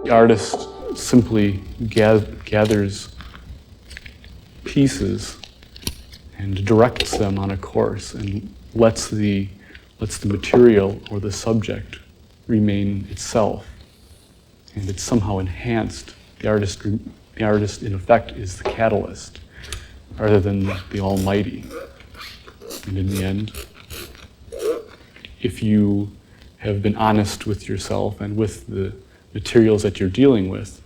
The artist simply gathers pieces and directs them on a course and lets the material or the subject remain itself. And it's somehow enhanced. The artist, in effect, is the catalyst rather than the Almighty. And in the end, if you have been honest with yourself and with the materials that you're dealing with,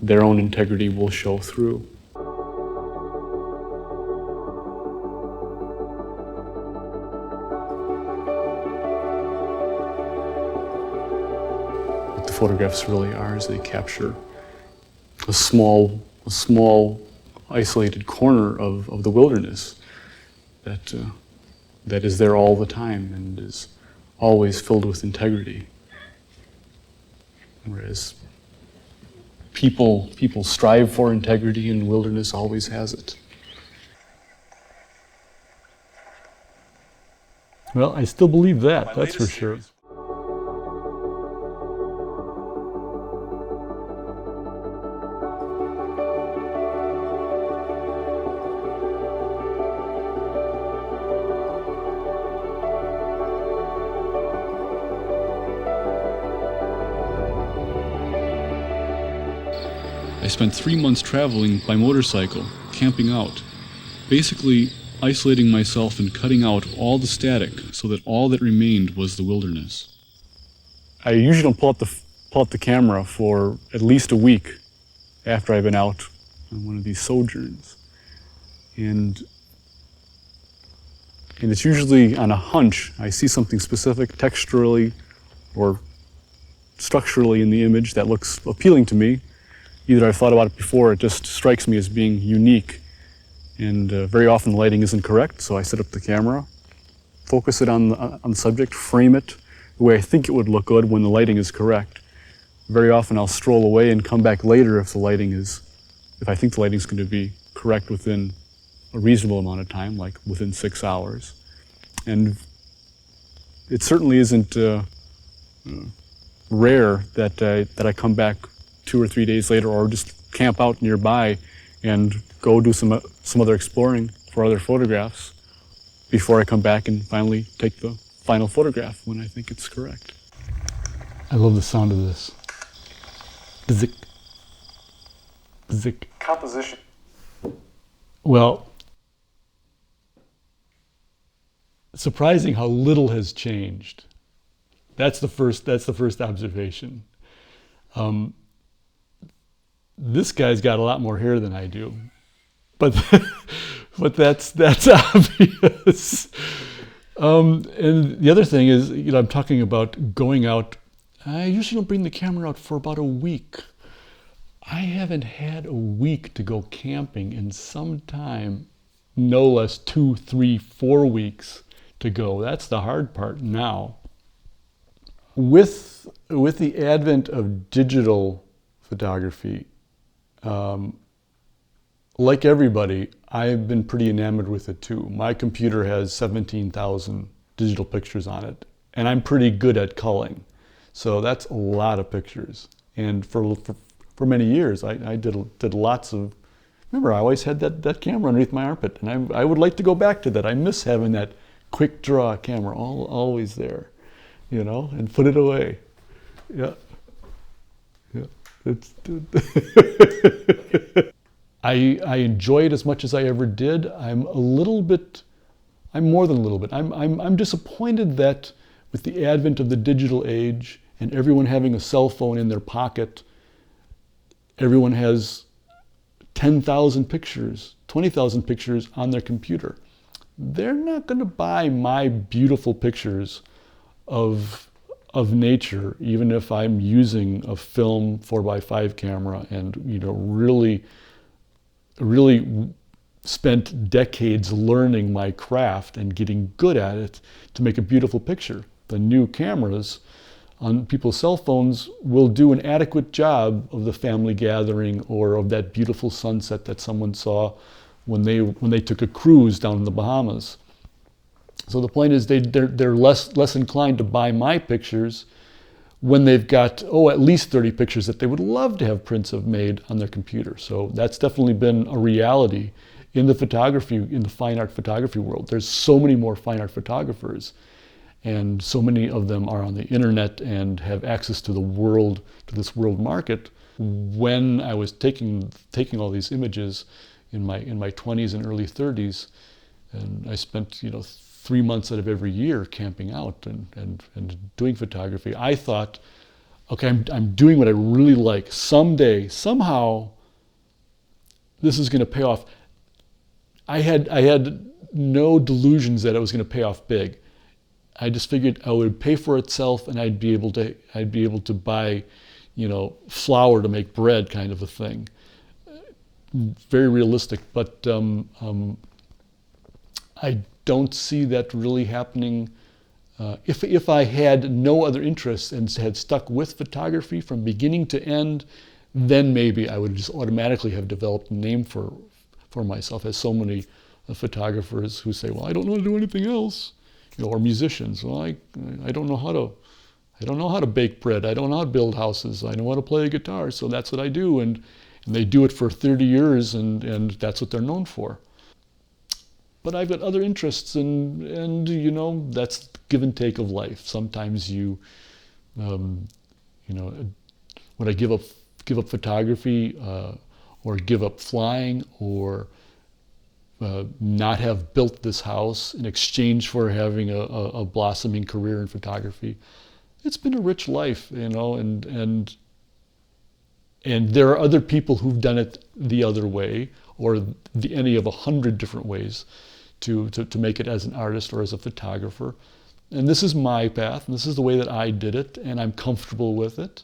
their own integrity will show through. What the photographs really are is they capture a small isolated corner of the wilderness that is there all the time and is always filled with integrity. Whereas people strive for integrity, and wilderness always has it. Well, I still believe that, that's for sure. I spent 3 months traveling by motorcycle, camping out, basically isolating myself and cutting out all the static so that all that remained was the wilderness. I usually don't pull out the camera for at least a week after I've been out on one of these sojourns. And it's usually on a hunch. I see something specific texturally or structurally in the image that looks appealing to me. Either I've thought about it before, or it just strikes me as being unique. And very often the lighting isn't correct, so I set up the camera, focus it on the subject, frame it the way I think it would look good when the lighting is correct. Very often I'll stroll away and come back later if I think the lighting is going to be correct within a reasonable amount of time, like within 6 hours. And it certainly isn't rare that I come back 2 or 3 days later, or just camp out nearby and go do some other exploring for other photographs before I come back and finally take the final photograph when I think it's correct. I love the sound of this. Bzik. Bzik. Composition. Well, surprising how little has changed. That's the first observation. This guy's got a lot more hair than I do, but that's obvious. And the other thing is, I'm talking about going out. I usually don't bring the camera out for about a week. I haven't had a week to go camping in some time, no less 2, 3, 4 weeks to go. That's the hard part now. With the advent of digital photography, like everybody, I've been pretty enamored with it too. My computer has 17,000 digital pictures on it, and I'm pretty good at culling. So that's a lot of pictures. And for many years, I did lots of, remember, I always had that camera underneath my armpit, and I would like to go back to that. I miss having that quick draw camera always there, and put it away. Yeah. I enjoy it as much as I ever did. I'm more than a little bit. I'm disappointed that with the advent of the digital age and everyone having a cell phone in their pocket, everyone has 10,000 pictures, 20,000 pictures on their computer. They're not going to buy my beautiful pictures of nature, even if I'm using a film 4x5 camera and really spent decades learning my craft and getting good at it to make a beautiful picture. The new cameras on people's cell phones will do an adequate job of the family gathering or of that beautiful sunset that someone saw when they took a cruise down in the Bahamas. So the point is they're less inclined to buy my pictures when they've got, at least 30 pictures that they would love to have prints of made on their computer. So that's definitely been a reality in the photography, in the fine art photography world. There's so many more fine art photographers, and so many of them are on the internet and have access to the world, to this world market. When I was taking all these images in my 20s and early 30s, and I spent 3 months out of every year camping out and doing photography, I thought, okay, I'm doing what I really like. Someday, somehow, this is going to pay off. I had no delusions that it was going to pay off big. I just figured I would pay for itself, and I'd be able to buy, flour to make bread, kind of a thing. Very realistic, but I don't see that really happening. If I had no other interests and had stuck with photography from beginning to end, then maybe I would just automatically have developed a name for myself, as so many photographers who say, well, I don't know how to do anything else, or musicians. Well, I don't know how to bake bread. I don't know how to build houses. I know how to play a guitar, so that's what I do. And they do it for 30 years, and that's what they're known for. But I've got other interests, and that's give and take of life. Sometimes when I give up photography, or give up flying, or not have built this house in exchange for having a blossoming career in photography, it's been a rich life, and there are other people who've done it the other way, or any of 100 different ways to make it as an artist or as a photographer. And this is my path, and this is the way that I did it, and I'm comfortable with it.